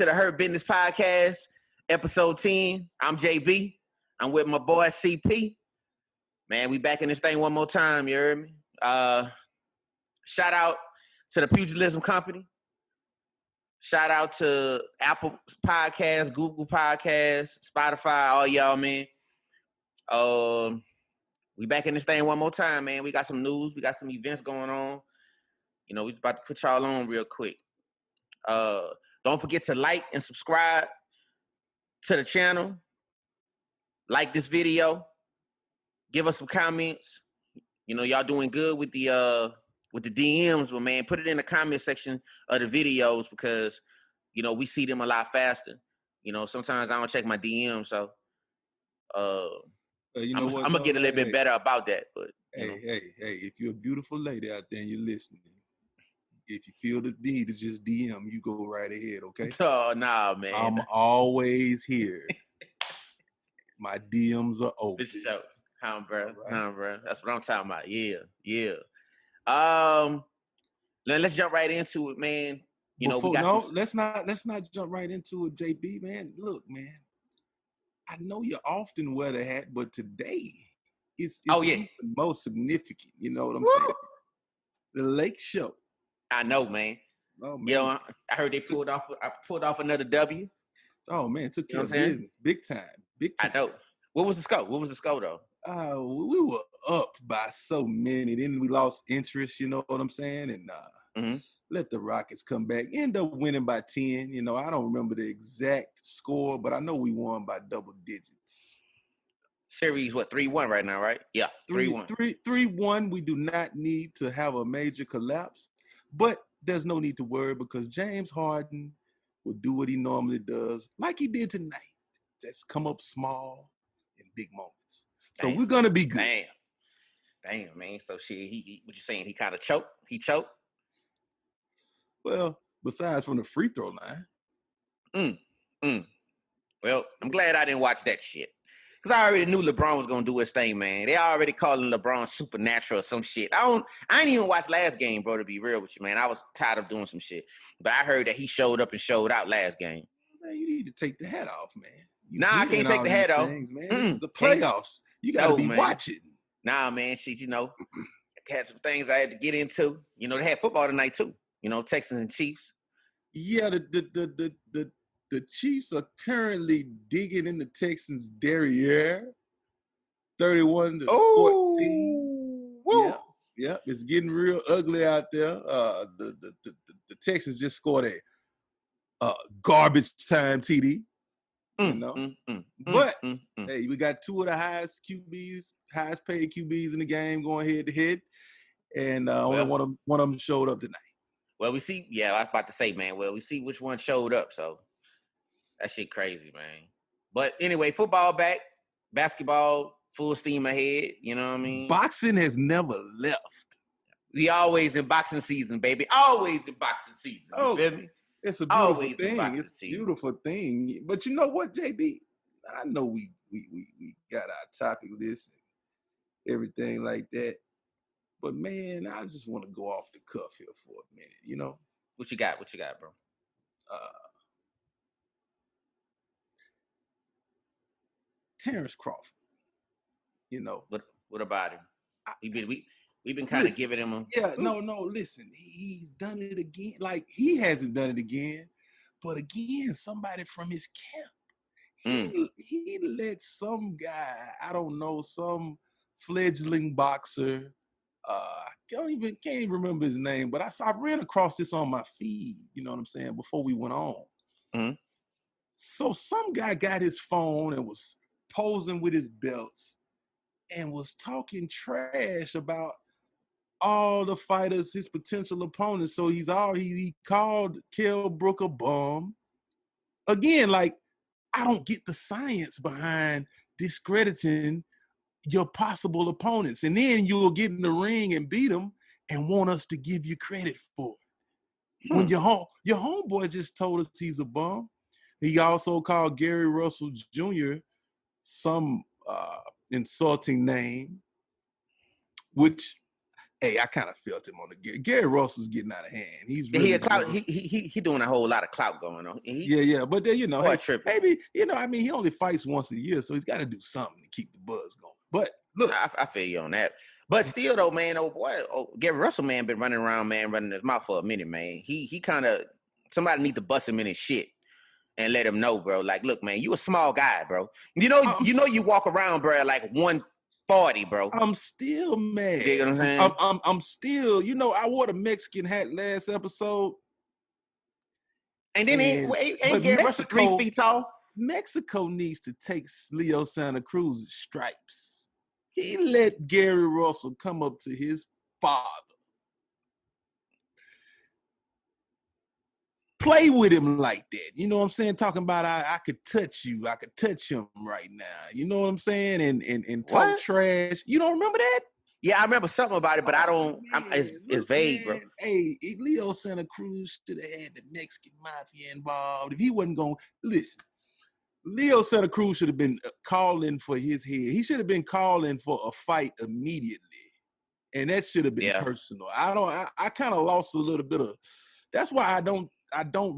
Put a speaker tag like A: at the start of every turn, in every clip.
A: to the Hurt Business Podcast, episode 10. I'm JB. I'm with my boy CP. Man, we back in this thing one more time, you heard me? Shout out to the Pugilism Company. Shout out to Apple Podcasts, Google Podcasts, Spotify, all y'all, man. We back in this thing one more time, man. We got some news. We got some events going on. You know, we about to put y'all on real quick. Don't forget to like and subscribe to the channel. Like this video. Give us some comments. You know, y'all doing good with the DMs, but man, put it in the comment section of the videos because, you know, we see them a lot faster. You know, sometimes I don't check my DMs, so I'm gonna get a little bit better about that. But
B: hey, if you're a beautiful lady out there and you're listening, if you feel the need to just DM, you go right ahead, okay?
A: Oh, nah, man.
B: I'm always here. My DMs are open.
A: For sure. Bro. That's what I'm talking about. Yeah. Let's jump right into it, man.
B: Let's not jump right into it, JB, man. Look, man. I know you often wear the hat, but today it's the most significant. You know what I'm saying? The Lake Show.
A: I know, man.
B: Oh, man.
A: You know, I heard they pulled off another W.
B: Oh man, took care of business, big time.
A: I know. What was the score though?
B: We were up by so many. Then we lost interest. You know what I'm saying? And let the Rockets come back. End up winning by 10. You know, I don't remember the exact score, but I know we won by double digits.
A: Series, 3-1 right now, right? Yeah, 3-1.
B: 3-1. We do not need to have a major collapse, but there's no need to worry because James Harden will do what he normally does, like he did tonight. Just come up small in big moments. So we're gonna be good.
A: Damn, man. So shit, he what you saying? He kind of choked. He choked.
B: Well, besides from the free throw line.
A: Well, I'm glad I didn't watch that shit. Because I already knew LeBron was going to do his thing, man. They already calling LeBron supernatural or some shit. I ain't even watched last game, bro, to be real with you, man. I was tired of doing some shit. But I heard that he showed up and showed out last game.
B: Man, you need to take the hat off, man.
A: I can't take the hat off.
B: Man. This is the playoffs. You got to be watching.
A: Nah, man, shit, you know. I had some things I had to get into. You know, they had football tonight, too. You know, Texans and Chiefs.
B: Yeah, the Chiefs are currently digging in the Texans' derriere, 31-14. Yeah, it's getting real ugly out there. The Texans just scored a garbage time TD. You know, but hey, we got two of the highest paid QBs in the game going head to head, and only one of them showed up tonight.
A: Well, we see. Yeah, I was about to say, man. Well, we see which one showed up. So. That shit crazy, man. But anyway, football back, basketball, full steam ahead. You know what I mean?
B: Boxing has never left.
A: We always in boxing season, baby. Always in boxing season. You feel me?
B: It's a beautiful thing. It's a beautiful thing. But you know what, JB? I know we got our topic list and everything like that. But man, I just want to go off the cuff here for a minute. You know?
A: What you got, bro?
B: Terrence Crawford, you know.
A: What about him? We've been kind of giving him a...
B: Yeah, no, listen. He's done it again. Like, he hasn't done it again. But again, somebody from his camp. He let some guy, I don't know, some fledgling boxer, can't even remember his name, but I ran across this on my feed, you know what I'm saying, before we went on. So some guy got his phone and was posing with his belts and was talking trash about all the fighters, his potential opponents. So he called Kell Brook a bum. Again, like, I don't get the science behind discrediting your possible opponents. And then you'll get in the ring and beat them and want us to give you credit for it. When your homeboy just told us he's a bum. He also called Gary Russell Jr. some insulting name, which Hey, I kind of felt him on the Gary Russell's getting out of hand. He's
A: He
B: really
A: a clout. He doing a whole lot of clout going on.
B: yeah. But then hey,
A: tripping.
B: maybe I mean, he only fights once a year, so he's got to do something to keep the buzz going. But look,
A: I feel you on that. But still, though, man, Gary Russell, man, been running around, man, running his mouth for a minute, man. He kind of somebody need to bust him in his shit and let him know, bro. Like, look, man, you a small guy, bro. You walk around, bro, like 140, bro.
B: I'm still mad.
A: You know what I'm saying?
B: I'm still, I wore the Mexican hat last episode.
A: And then ain't Gary Russell 3 feet tall?
B: Mexico needs to take Leo Santa Cruz's stripes. He let Gary Russell come up to his father. Play with him like that. You know what I'm saying? Talking about I could touch you. I could touch him right now. You know what I'm saying? And talk trash. You don't remember that?
A: Yeah, I remember something about it, but I don't. It's vague, man. Bro.
B: Hey, Leo Santa Cruz should have had the Mexican mafia involved. If he wasn't going, listen, Leo Santa Cruz should have been calling for his head. He should have been calling for a fight immediately, and that should have been personal. I kind of lost a little bit of. That's why I don't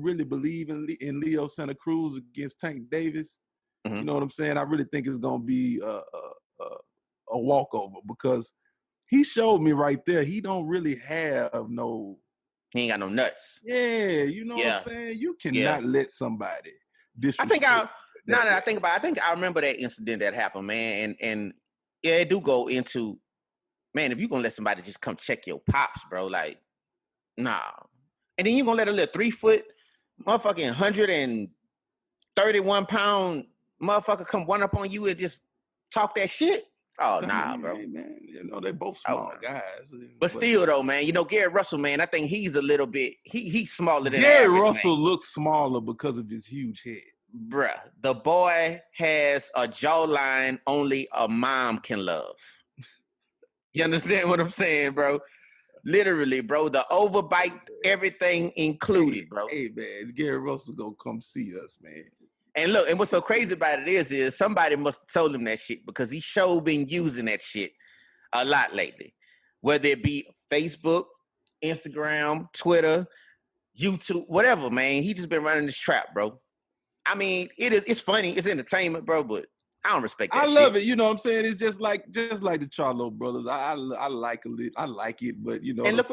B: really believe in Leo Santa Cruz against Tank Davis. Mm-hmm. You know what I'm saying? I really think it's gonna be a walkover because he showed me right there he don't really have no.
A: He ain't got no nuts.
B: Yeah, you know what I'm saying? You cannot let somebody disrespect.
A: I think I remember that incident that happened, man. And yeah, it do go into, man, if you gonna let somebody just come check your pops, bro, like, nah. And then you gonna let a little 3 foot motherfucking 131 pound motherfucker come one up on you and just talk that shit? Oh, nah, bro.
B: Hey, man, they're both small guys.
A: But still, though, man, Gary Russell, man, I think he's a little bit, he's smaller than
B: Gary Russell looks smaller because of his huge head.
A: Bruh, the boy has a jawline only a mom can love. You understand what I'm saying, bro? Literally, bro. The overbite, everything included, bro.
B: Hey, man, Gary Russell gonna come see us, man.
A: And look, and what's so crazy about it is somebody must have told him that shit because he sure been using that shit a lot lately. Whether it be Facebook, Instagram, Twitter, YouTube, whatever, man. He just been running this trap, bro. I mean, it's funny, it's entertainment, bro, but I don't respect that shit.
B: I love it, you know what I'm saying? It's just like the Charlo brothers. I like it. I like it, but you know.
A: And look,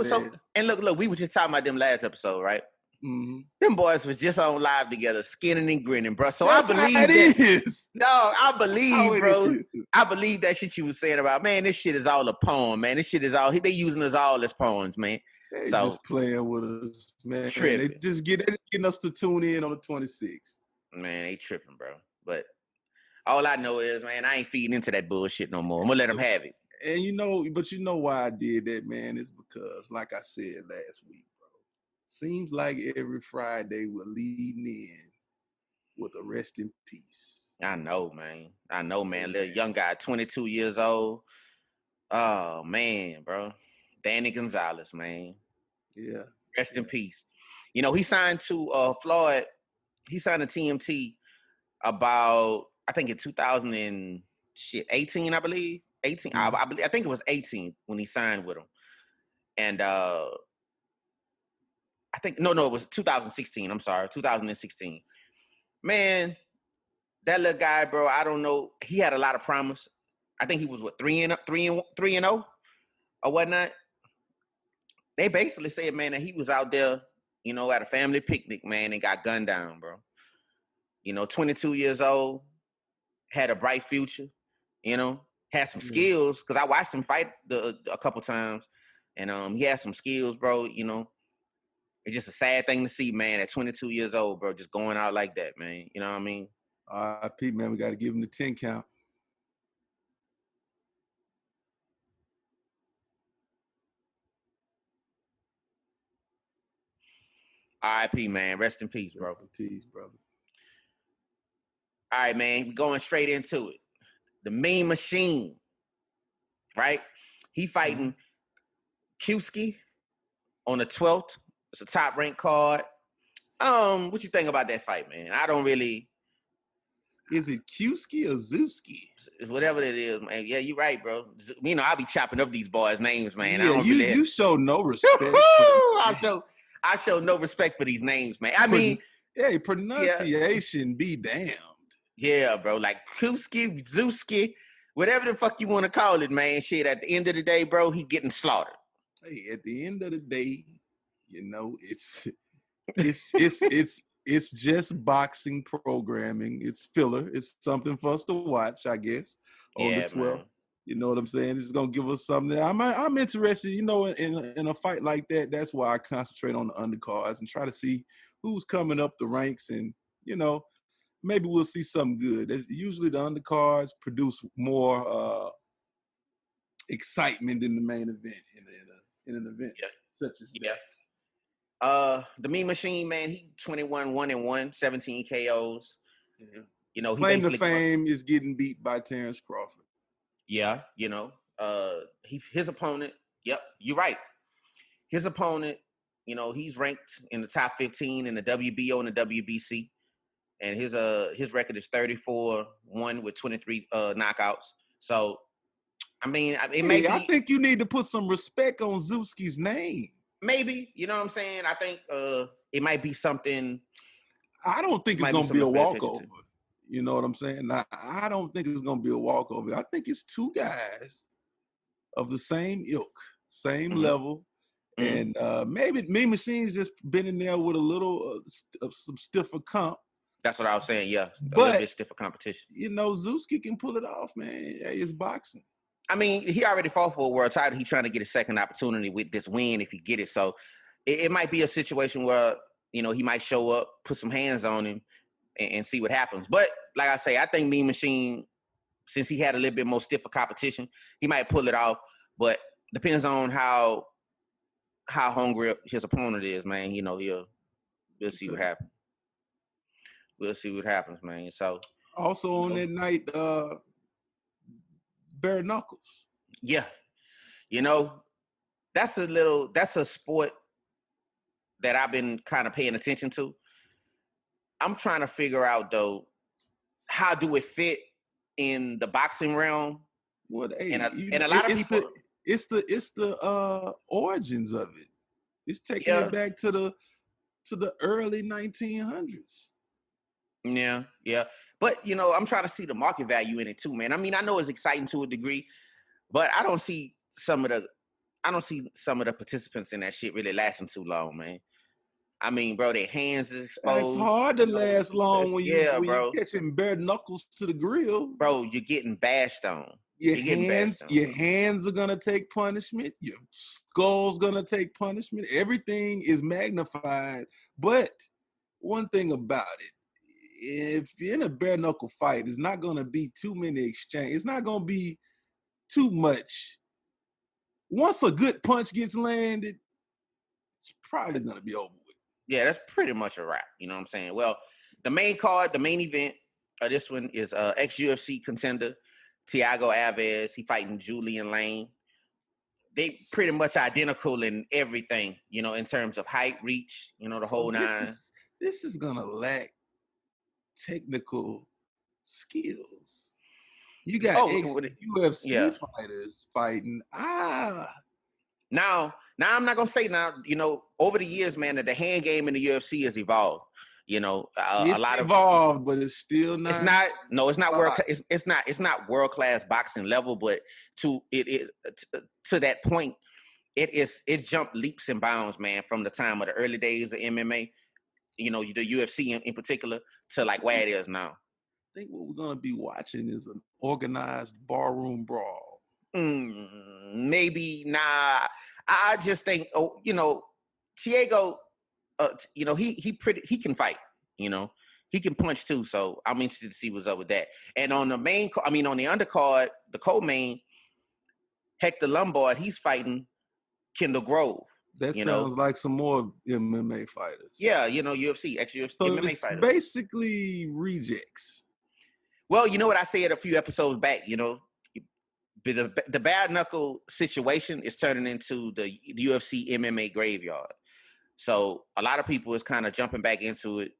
A: we were just talking about them last episode, right? Mm-hmm. Them boys was just on live together, skinning and grinning, bro. So I believe that. No, I believe, bro. I believe that shit you was saying about, man, this shit is all a poem, man. This shit is all, they using us all as poems, man.
B: They just playing with us, man.
A: Tripping.
B: They just getting us to tune in on the 26th.
A: Man, they tripping, bro. But all I know is, man, I ain't feeding into that bullshit no more. I'm gonna let them have it.
B: And you know why I did that, man? It's because, like I said last week, bro, seems like every Friday we're leading in with a rest in peace.
A: I know, man. Little young guy, 22 years old. Oh, man, bro. Danny Gonzales, man.
B: Yeah.
A: Rest in peace. He signed to Floyd. He signed to TMT about, I think in 2018, I believe. 18. Mm-hmm. I think it was 18 when he signed with him. And I think, no, it was 2016. I'm sorry, 2016. Man, that little guy, bro, I don't know. He had a lot of promise. I think he was, 3-0 or whatnot. They basically said, man, that he was out there, at a family picnic, man, and got gunned down, bro. 22 years old, had a bright future, had some skills, because I watched him fight a couple times, and he had some skills, bro. It's just a sad thing to see, man, at 22 years old, bro, just going out like that, man. You know what I mean?
B: Pete, man, we got to give him the 10 count.
A: R.I.P., man. Rest in peace, bro.
B: Rest in peace, brother.
A: All right, man. We're going straight into it. The Mean Machine, right? He fighting Kuski on the 12th. It's a top-ranked card. What you think about that fight, man? I
B: Is it Kuski or Zuski?
A: Whatever it is, man. Yeah, you're right, bro. You know, I'll be chopping up these boys' names, man.
B: Yeah,
A: I don't
B: you show no respect.
A: I show no respect for these names, man. I mean,
B: hey, pronunciation be damned.
A: Yeah, bro. Like Kuski, Zuski, whatever the fuck you want to call it, man. Shit, at the end of the day, bro, he getting slaughtered.
B: Hey, at the end of the day, you know, it's just boxing programming. It's filler. It's something for us to watch, I guess, on the 12th. Man. You know what I'm saying? It's gonna give us something. I'm interested, you know, in a fight like that. That's why I concentrate on the undercards and try to see who's coming up the ranks, and you know, maybe we'll see something good. Usually the undercards produce more excitement than the main event in an event such as that.
A: The Mean Machine, man, he 21-1-1, 17 KOs.
B: Yeah.
A: You know, he
B: claim to fame is getting beat by Terrence Crawford.
A: Yeah, you know, his opponent. Yep, you're right. His opponent, you know, he's ranked in the top 15 in the WBO and the WBC, and his record is 34-1 with 23 knockouts. So, I mean,
B: I think you need to put some respect on Zuski's name.
A: Maybe, you know what I'm saying? I think it might be something.
B: I don't think it's going to be a walkover. You know what I'm saying? I don't think it's going to be a walkover. I think it's two guys of the same ilk, same level. And maybe Mean Machine's just been in there with a little some stiffer comp.
A: That's what I was saying, yeah. A little bit stiffer competition.
B: You know, Zuski can pull it off, man. Hey, it's boxing.
A: I mean, he already fought for a world title. He's trying to get a second opportunity with this win if he get it. So it might be a situation where, you know, he might show up, put some hands on him, and see what happens. But like I say, I think Mean Machine, since he had a little bit more stiffer competition, he might pull it off. But depends on how hungry his opponent is, man. You know, we'll see what happens. We'll see what happens, man. So
B: also on that night, bare knuckles.
A: Yeah. You know, that's a sport that I've been kind of paying attention to. I'm trying to figure out though, how do it fit in the boxing realm?
B: Well, hey,
A: and a lot of people,
B: it's the origins of it. It's taking it back to the early 1900s.
A: Yeah. But you know, I'm trying to see the market value in it too, man. I mean, I know it's exciting to a degree, but I don't see some of the participants in that shit really lasting too long, man. I mean, bro, their hands is exposed.
B: It's hard to last long when you're catching bare knuckles to the grill.
A: Bro, you're getting bashed on.
B: Your hands are gonna take punishment. Your skull's gonna take punishment. Everything is magnified. But one thing about it, if you're in a bare knuckle fight, it's not gonna be too many exchanges. It's not gonna be too much. Once a good punch gets landed, it's probably gonna be over with.
A: Yeah, that's pretty much a wrap. You know what I'm saying? Well, the main event of this one is ex-UFC contender Thiago Alves. He fighting Julian Lane. They pretty much identical in everything, you know, in terms of height, reach, you know, the whole nine.
B: This is gonna lack technical skills. You got UFC fighters fighting.
A: Now I'm not gonna say now. You know, over the years, man, that the hand game in the UFC has evolved. You know,
B: it's a lot evolved, but it's still not.
A: It's not. No, it's not world. It's not world class boxing level, but to that point, it's jumped leaps and bounds, man, from the time of the early days of MMA. You know, the UFC in particular, to like where it is now.
B: I think what we're gonna be watching is an organized barroom brawl.
A: Maybe nah. I just think, you know, Thiago, you know, he can fight. You know, he can punch too. So I'm interested to see what's up with that. And on the on the undercard, the co-main, Hector Lombard, he's fighting Kendall Grove.
B: That sounds like some more MMA fighters.
A: Yeah, you know, UFC, ex-UFC MMA fighters.
B: Basically rejects.
A: Well, you know what I said a few episodes back, you know, the bare knuckle situation is turning into the UFC MMA graveyard. So a lot of people is kind of jumping back into it.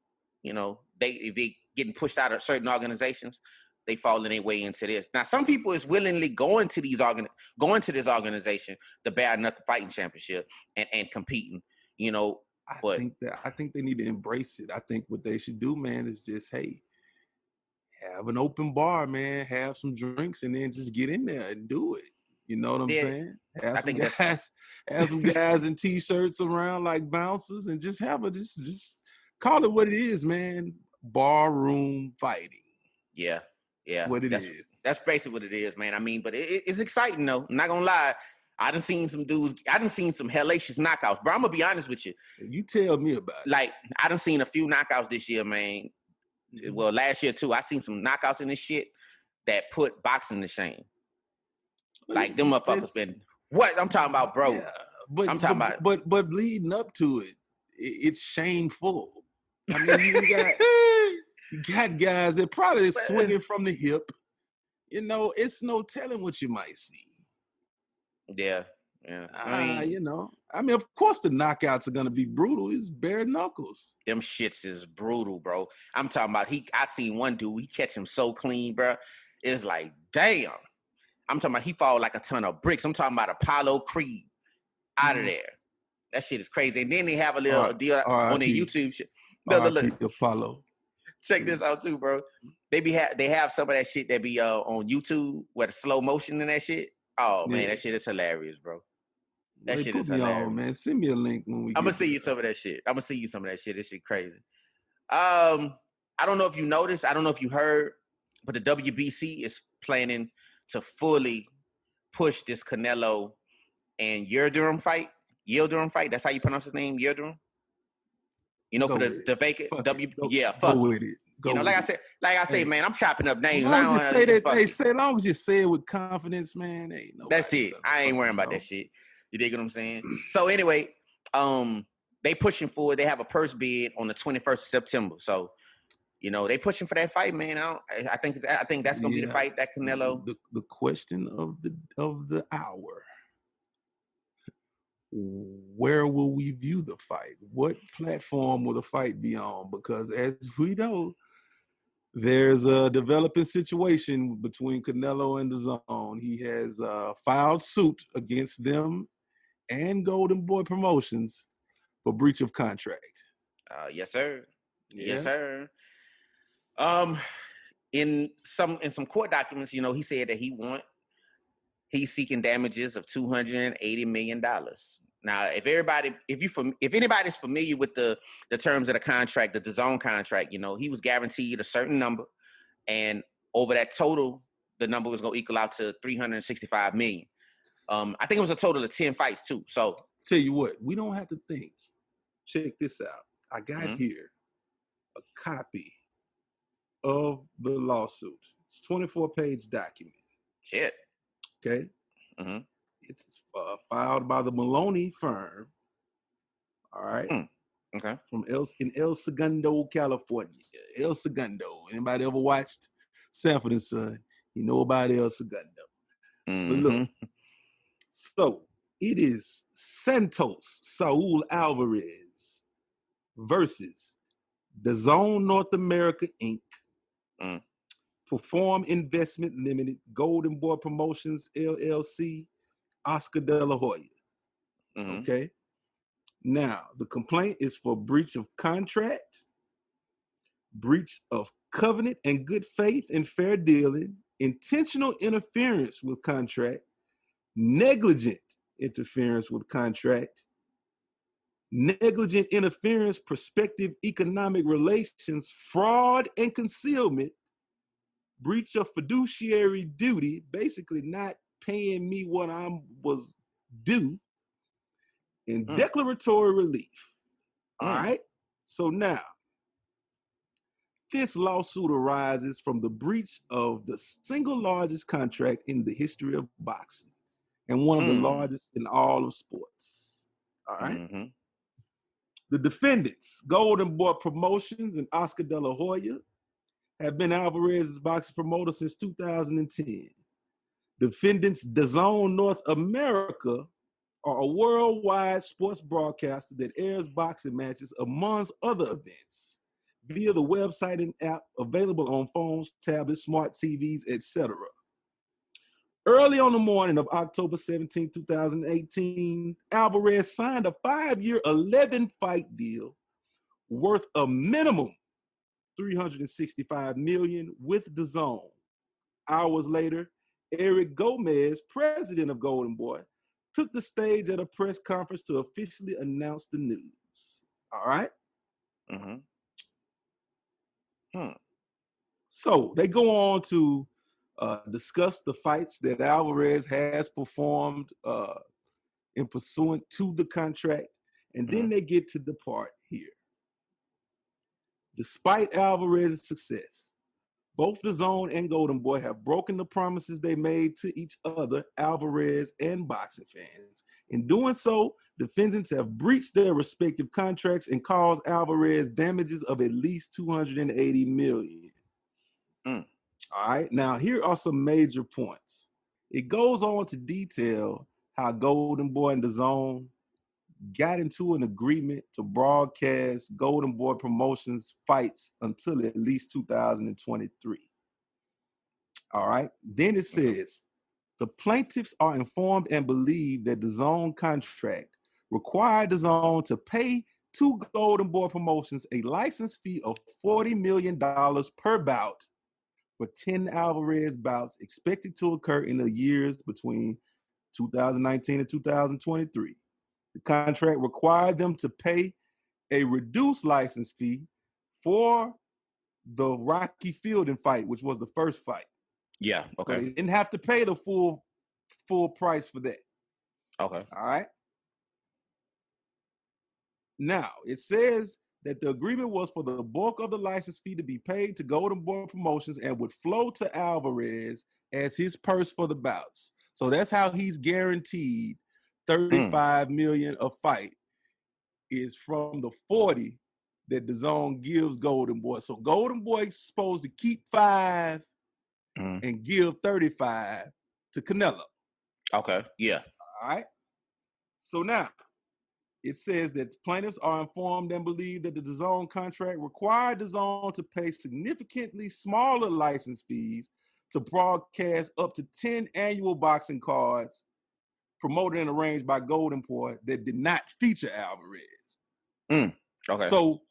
A: You know, if they getting pushed out of certain organizations, they fall in their way into this. Now, some people is willingly going to this organization, the Bare Knuckle Fighting Championship, and competing, you know.
B: I think they need to embrace it. I think what they should do, man, is just, hey, have an open bar, man, have some drinks, and then just get in there and do it. You know what I'm saying? Have some guys in t-shirts around like bouncers, and just just call it what it is, man. Barroom fighting.
A: Yeah.
B: That's
A: basically what it is, man. I mean, but it's exciting though. I'm not gonna lie. I done seen some hellacious knockouts, bro. I'm gonna be honest with you.
B: You tell me about it.
A: Like, I done seen a few knockouts this year, man. Mm-hmm. Well, last year too. I seen some knockouts in this shit that put boxing to shame. Like, them motherfuckers been what I'm talking about, bro. Yeah,
B: but leading up to it, it's shameful. I mean, you got guys that probably swinging from the hip. You know, it's no telling what you might see.
A: Yeah.
B: I mean, of course the knockouts are gonna be brutal. It's bare knuckles.
A: Them shits is brutal, bro. I'm talking about I seen one dude, he catch him so clean, bro. It's like, damn. I'm talking about he fall like a ton of bricks. I'm talking about Apollo Creed out of there. That shit is crazy. And then they have a little deal on their YouTube shit. Look.
B: Apollo.
A: Check this out too, bro. They have some of that shit that be on YouTube where the slow motion and that shit. Oh man, that shit is hilarious, bro. That shit is hilarious.
B: On, man. Send me a link when we.
A: I'm gonna see you some of that shit. This shit crazy. I don't know if you noticed. I don't know if you heard, but the WBC is planning to fully push this Canelo and Yildirim fight. That's how you pronounce his name, Yildirim. You know, for the vacant fuck with it. Like I say, man, I'm chopping up names.
B: As long as you say it with confidence, man.
A: That's it. I ain't worrying about that shit. You dig what I'm saying? So anyway, they pushing forward. They have a purse bid on the 21st of September. So, you know, they pushing for that fight, man. I think that's gonna be the fight that Canelo.
B: The question of the hour. Where will we view the fight? What platform will the fight be on? Because as we know, there's a developing situation between Canelo and DAZN. He has filed suit against them and Golden Boy Promotions for breach of contract.
A: Yes, sir. Yeah. Yes, sir. In some court documents, you know, he said that he's seeking damages of $280 million. Now, if anybody's familiar with the terms of the contract, the DAZN contract, you know, he was guaranteed a certain number, and over that total, the number was gonna equal out to $365 million. I think it was a total of 10 fights too. So
B: tell you what, we don't have to think. Check this out. I got here a copy of the lawsuit. It's a 24-page document.
A: Shit.
B: Okay. Mm-hmm. It's filed by the Maloney firm. All right.
A: Okay.
B: In El Segundo, California. El Segundo. Anybody ever watched Sanford and Son? You know about El Segundo. Mm-hmm. But look, so it is Santos Saul Alvarez versus DAZN North America Inc. Perform Investment Limited, Golden Boy Promotions LLC, Oscar De La Hoya. Mm-hmm. Okay. Now, the complaint is for breach of contract, breach of covenant and good faith and fair dealing, intentional interference with contract, negligent interference with contract, negligent interference, prospective economic relations, fraud and concealment, breach of fiduciary duty, basically not paying me what I was due, and declaratory relief. All right? So now, this lawsuit arises from the breach of the single largest contract in the history of boxing and one of the largest in all of sports. All right? Mm-hmm. The defendants, Golden Boy Promotions and Oscar De La Hoya, have been Alvarez's boxing promoter since 2010. Defendants DAZN North America are a worldwide sports broadcaster that airs boxing matches amongst other events via the website and app available on phones, tablets, smart TVs, etc. Early on the morning of October 17, 2018, Alvarez signed a 5-year, 11-fight deal worth a minimum $365 million with DAZN. Hours later, Eric Gomez, president of Golden Boy, took the stage at a press conference to officially announce the news. All right? So they go on to discuss the fights that Alvarez has performed in pursuant to the contract, and then they get to the part here. Despite Alvarez's success, both DAZN and Golden Boy have broken the promises they made to each other, Alvarez and boxing fans. In doing so, defendants have breached their respective contracts and caused Alvarez damages of at least $280 million. All right, now here are some major points. It goes on to detail how Golden Boy and DAZN got into an agreement to broadcast Golden Boy Promotions fights until at least 2023. All right. Then it says, the plaintiffs are informed and believe that the DAZN contract required DAZN to pay to Golden Boy Promotions a license fee of $40 million per bout for 10 Alvarez bouts expected to occur in the years between 2019 and 2023. The contract required them to pay a reduced license fee for the Rocky Fielding fight, which was the first fight.
A: Yeah, okay.
B: So they didn't have to pay the full price for that.
A: Okay.
B: All right. Now, it says that the agreement was for the bulk of the license fee to be paid to Golden Boy Promotions and would flow to Alvarez as his purse for the bouts. So that's how he's guaranteed $35 million a fight, is from the 40 that DAZN gives Golden Boy. So Golden Boy's supposed to keep 5 and give 35 to Canelo.
A: Okay, yeah.
B: All right. So now it says that plaintiffs are informed and believe that the DAZN contract required DAZN to pay significantly smaller license fees to broadcast up to 10 annual boxing cards promoted and arranged by Golden Boy that did not feature Alvarez.
A: Okay.
B: So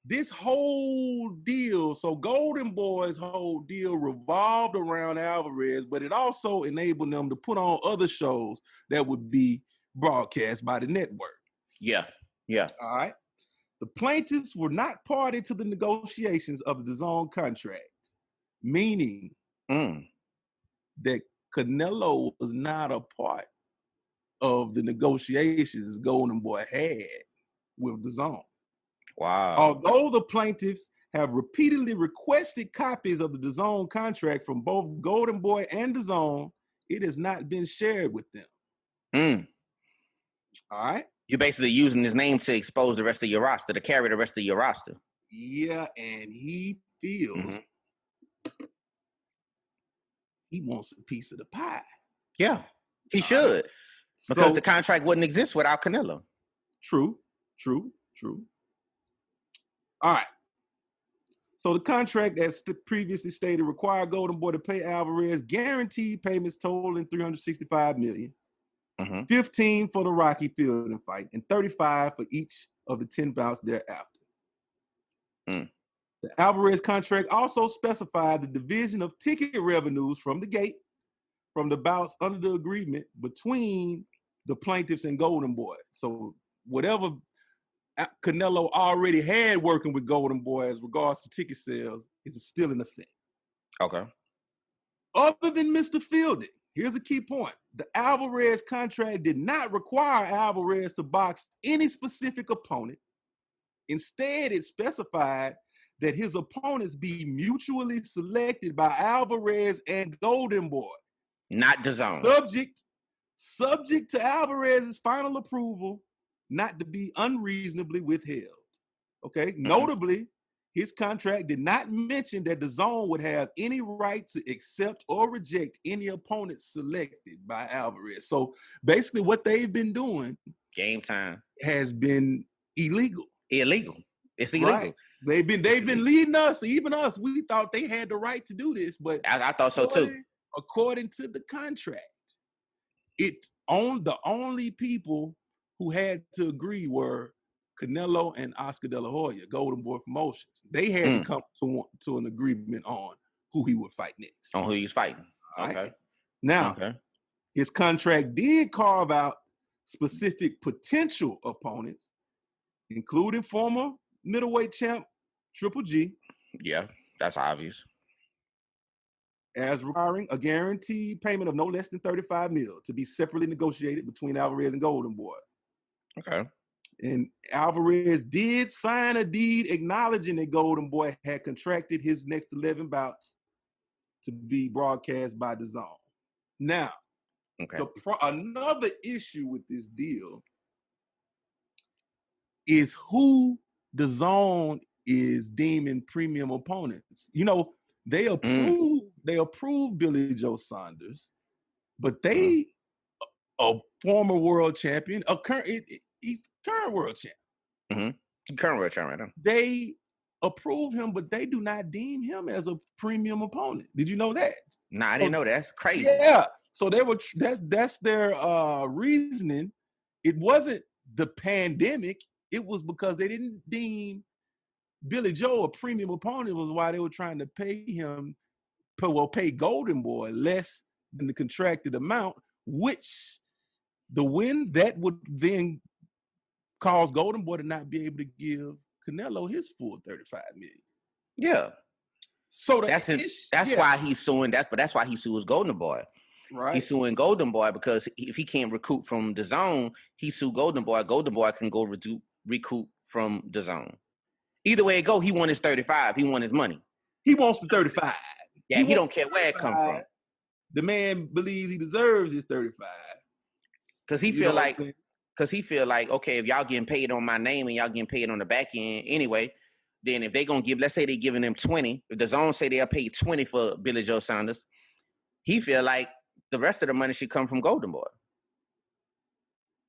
B: this whole deal, so Golden Boy's whole deal revolved around Alvarez, but it also enabled them to put on other shows that would be broadcast by the network.
A: Yeah.
B: All right. The plaintiffs were not party to the negotiations of the DAZN contract, meaning that Canelo was not a part of the negotiations Golden Boy had with DAZN.
A: Wow.
B: Although the plaintiffs have repeatedly requested copies of the DAZN contract from both Golden Boy and DAZN, it has not been shared with them. All right.
A: You're basically using his name to expose the rest of your roster, to carry the rest of your roster.
B: Yeah, and he feels he wants a piece of the pie.
A: Yeah, he should. Because the contract wouldn't exist without Canelo.
B: True. All right. So the contract, as previously stated, required Golden Boy to pay Alvarez guaranteed payments totaling $365 million, 15 for the Rocky Fielding fight, and 35 for each of the 10 bouts thereafter. The Alvarez contract also specified the division of ticket revenues from the gate, from the bouts under the agreement between the plaintiffs and Golden Boy. So whatever Canelo already had working with Golden Boy as regards to ticket sales is still in effect.
A: Okay.
B: Other than Mr. Fielding, here's a key point. The Alvarez contract did not require Alvarez to box any specific opponent. Instead, it specified that his opponents be mutually selected by Alvarez and Golden Boy.
A: Not DAZN.
B: Subject to Alvarez's final approval, not to be unreasonably withheld. Okay. Notably, his contract did not mention that DAZN would have any right to accept or reject any opponent selected by Alvarez. So basically what they've been doing,
A: game time,
B: has been illegal.
A: It's illegal.
B: Right. They've been leading us, even us. We thought they had the right to do this, but
A: I thought so too.
B: According to the contract, the only people who had to agree were Canelo and Oscar De La Hoya, Golden Boy Promotions. They had to come to an agreement on who he would fight next.
A: On who he's fighting. Okay.
B: Right? Now, his contract did carve out specific potential opponents, including former middleweight champ Triple G.
A: Yeah, that's obvious.
B: As requiring a guaranteed payment of no less than $35 million to be separately negotiated between Alvarez and Golden Boy.
A: Okay.
B: And Alvarez did sign a deed acknowledging that Golden Boy had contracted his next 11 bouts to be broadcast by DAZN. Now, another issue with this deal is who DAZN is deeming premium opponents. You know, they approved Billy Joe Saunders, but they a former world champion, he's current world champ.
A: Current world champ right now.
B: They approve him, but they do not deem him as a premium opponent. Did you know that?
A: Nah, I didn't know that. That's crazy.
B: Yeah. So that's their reasoning. It wasn't the pandemic. It was because they didn't deem Billy Joe a premium opponent, was why they were trying to pay Golden Boy less than the contracted amount, which the win that would then cause Golden Boy to not be able to give Canelo his full $35 million.
A: Yeah.
B: So
A: that's why he's suing. That's why he sues Golden Boy.
B: Right.
A: He's suing Golden Boy because if he can't recoup from DAZN, he sue Golden Boy. Golden Boy can go recoup from DAZN. Either way it go, he won his 35. He won his money.
B: He wants the 35.
A: Yeah, he don't care where it come from.
B: The man believes he deserves his 35.
A: Because he feel like, okay, if y'all getting paid on my name and y'all getting paid on the back end anyway, then if they gonna give, let's say they giving him 20, if the DAZN say they'll pay 20 for Billy Joe Saunders, he feel like the rest of the money should come from Golden Boy.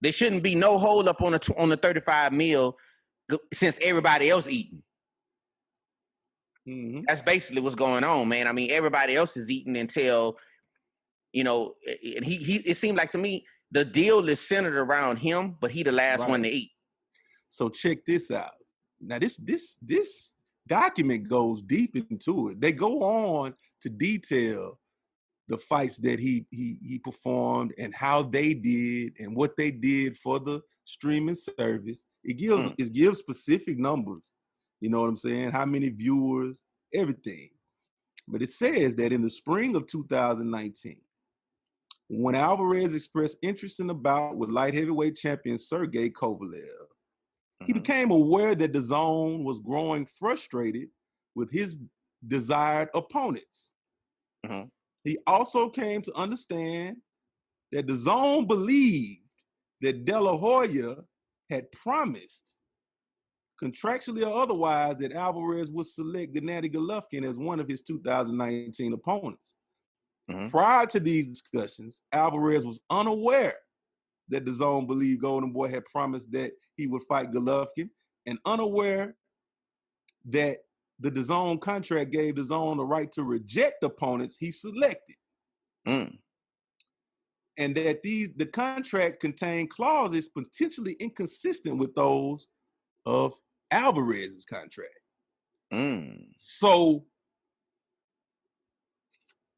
A: There shouldn't be no hold up on the 35 mil since everybody else eating. That's basically what's going on, man. I mean, everybody else is eating until, and it seemed like to me the deal is centered around him, but he the last one to eat.
B: So check this out. Now this document goes deep into it. They go on to detail the fights that he performed and how they did and what they did for the streaming service. It gives specific numbers. You know what I'm saying? How many viewers, everything. But it says that in the spring of 2019, when Alvarez expressed interest in the bout with light heavyweight champion Sergey Kovalev, he became aware that DAZN was growing frustrated with his desired opponents. He also came to understand that DAZN believed that De La Hoya had promised, contractually or otherwise, that Alvarez would select Gennady Golovkin as one of his 2019 opponents. Prior to these discussions, Alvarez was unaware that DAZN believed Golden Boy had promised that he would fight Golovkin, and unaware that the DAZN contract gave DAZN the right to reject opponents he selected. And that the contract contained clauses potentially inconsistent with those of Alvarez's contract. So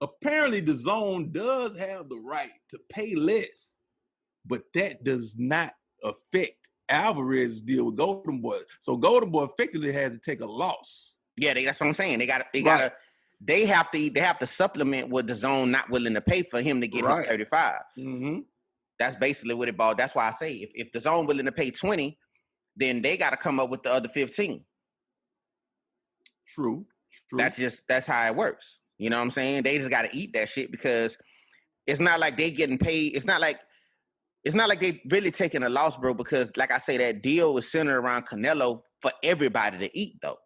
B: apparently DAZN does have the right to pay less, but that does not affect Alvarez's deal with Golden Boy. So Golden Boy effectively has to take a loss. Yeah,
A: that's what I'm saying. They have to supplement what DAZN not willing to pay for him to get his 35. That's basically what it bought. That's why I say if DAZN willing to pay 20, then they got to come up with the other 15.
B: True.
A: That's how it works. You know what I'm saying? They just got to eat that shit because it's not like they getting paid. It's not like they really taking a loss, bro, because like I say, that deal was centered around Canelo for everybody to eat, though.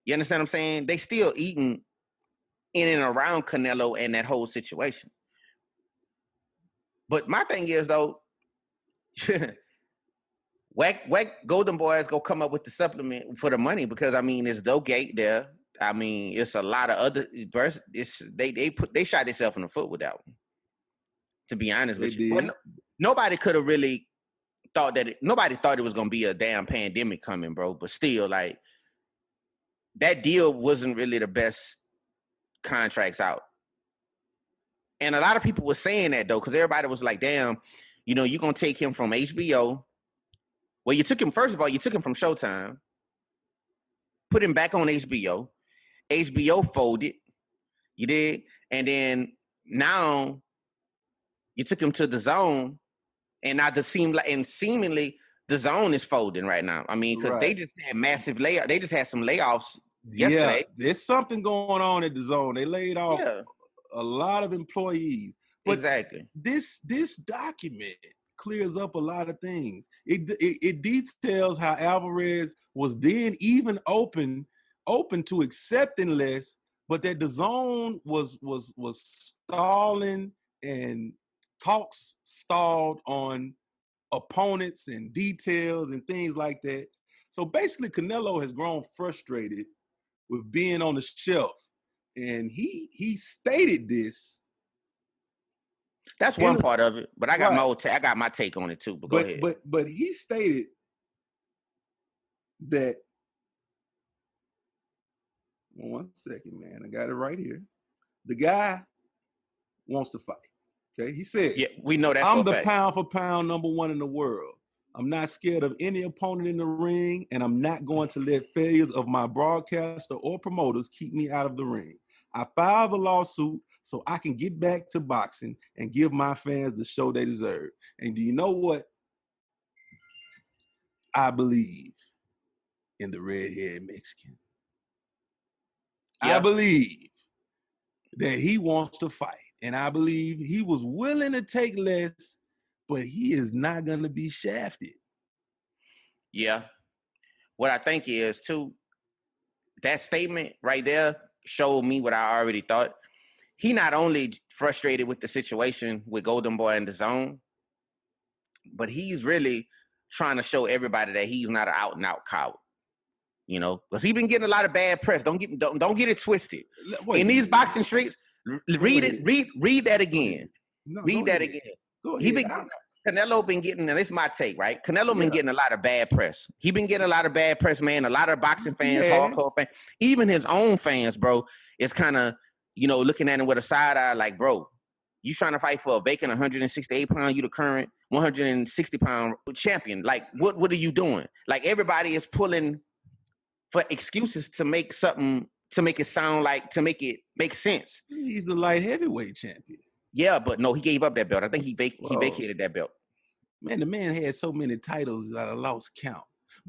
A: You understand what I'm saying? They still eating in and around Canelo and that whole situation. But my thing is, though, Golden Boys go come up with the supplement for the money because I mean there's no gate there. I mean it's a lot of other they shot themselves in the foot with that one. To be honest with you, but nobody could have really thought that nobody thought it was gonna be a damn pandemic coming, bro. But still, like that deal wasn't really the best contracts out. And a lot of people were saying that though, because everybody was like, damn, you're gonna take him from HBO. Well, first of all, you took him from Showtime, put him back on HBO. HBO folded. You did. And then now you took him to DAZN, and now seemingly DAZN is folding right now. I mean, because they just had massive layoffs. They just had some layoffs yesterday.
B: Yeah, there's something going on at DAZN. They laid off a lot of employees. But
A: exactly.
B: This document clears up a lot of things. It details how Alvarez was then even open to accepting less, but that DAZN was stalling and talks stalled on opponents and details and things like that. So basically, Canelo has grown frustrated with being on the shelf, and he stated this.
A: That's one part of it, but I got I got my take on it too. But go ahead.
B: But he stated that. One second, man. I got it right here. The guy wants to fight. Okay, he says,
A: "Yeah, we know that.
B: I'm the pound for pound number one in the world. I'm not scared of any opponent in the ring, and I'm not going to let failures of my broadcaster or promoters keep me out of the ring. I filed a lawsuit so I can get back to boxing and give my fans the show they deserve. And do you know what? I believe in the red-haired Mexican. I believe that he wants to fight, and I believe he was willing to take less, but he is not going to be shafted."
A: Yeah. What I think is, too, that statement right there showed me what I already thought. He not only frustrated with the situation with Golden Boy and DAZN, but he's really trying to show everybody that he's not an out-and-out coward. Because he's been getting a lot of bad press. Don't get it twisted. In these boxing streets, read that again. Read that again. Canelo been getting, and this is my take, right? Canelo been getting a lot of bad press. He been getting a lot of bad press, man. A lot of boxing fans, hardcore fans, even his own fans, bro, is kind of, looking at him with a side eye, like, bro, you trying to fight for a vacant 168-pound, you the current 160-pound champion. Like, what are you doing? Like, everybody is pulling for excuses to make something, to make it sound like, to make it make sense.
B: He's the light heavyweight champion.
A: Yeah, but no, he gave up that belt. I think he vacated that belt.
B: Man, the man had so many titles that I lost count.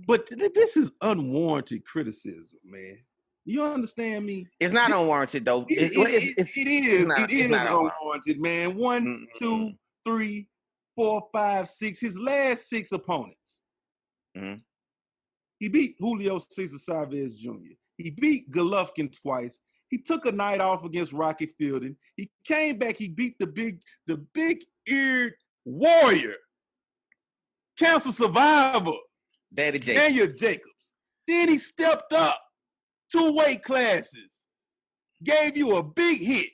B: But this is unwarranted criticism, man. You understand me?
A: It's not unwarranted, though.
B: It is unwarranted, man. 1, 2, 3, 4, 5, 6. His last 6 opponents. Mm-hmm. He beat Julio Cesar Chavez Jr. He beat Golovkin twice. He took a night off against Rocky Fielding. He came back. He beat the big-eared warrior, cancer survivor,
A: Daddy Jacobs.
B: Daniel Jacobs. Then he stepped up 2 weight classes, gave you a big hit.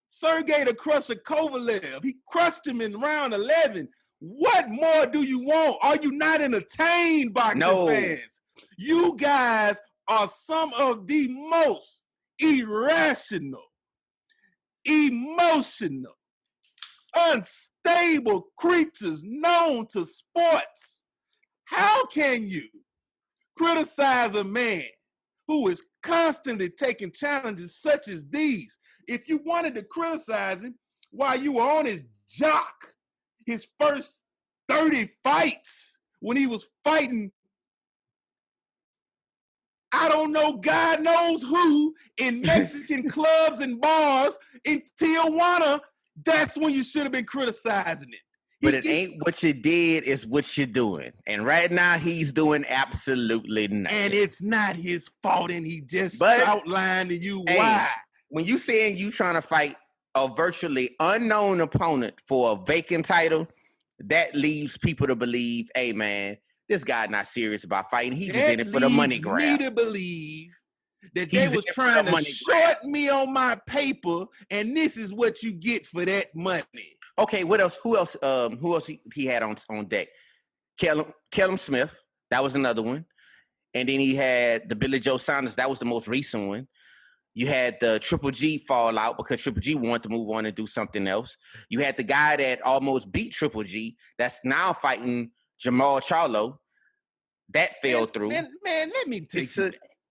B: Sergey the Crusher Kovalev. He crushed him in round 11. What more do you want? Are you not entertained, boxing fans? You guys are some of the most irrational, emotional, unstable creatures known to sports. How can you criticize a man who is constantly taking challenges such as these? If you wanted to criticize him while you were on his jock, his first 30 fights when he was fighting, I don't know, God knows who, in Mexican clubs and bars in Tijuana, that's when you should have been criticizing it.
A: But it ain't what you did, it's what you're doing. And right now, he's doing absolutely nothing.
B: And it's not his fault, and he just outlined to you why.
A: When you saying you trying to fight a virtually unknown opponent for a vacant title, that leaves people to believe, hey, man, this guy not serious about fighting. He just in it for the money grab.
B: Me to believe that they was trying to short me on my paper, and this is what you get for that money.
A: Okay, what else? Who else he had on deck? Kellum Smith, that was another one. And then he had the Billy Joe Saunders, that was the most recent one. You had the Triple G fall out because Triple G wanted to move on and do something else. You had the guy that almost beat Triple G that's now fighting Jamal Charlo. That fell through.
B: Man, let me take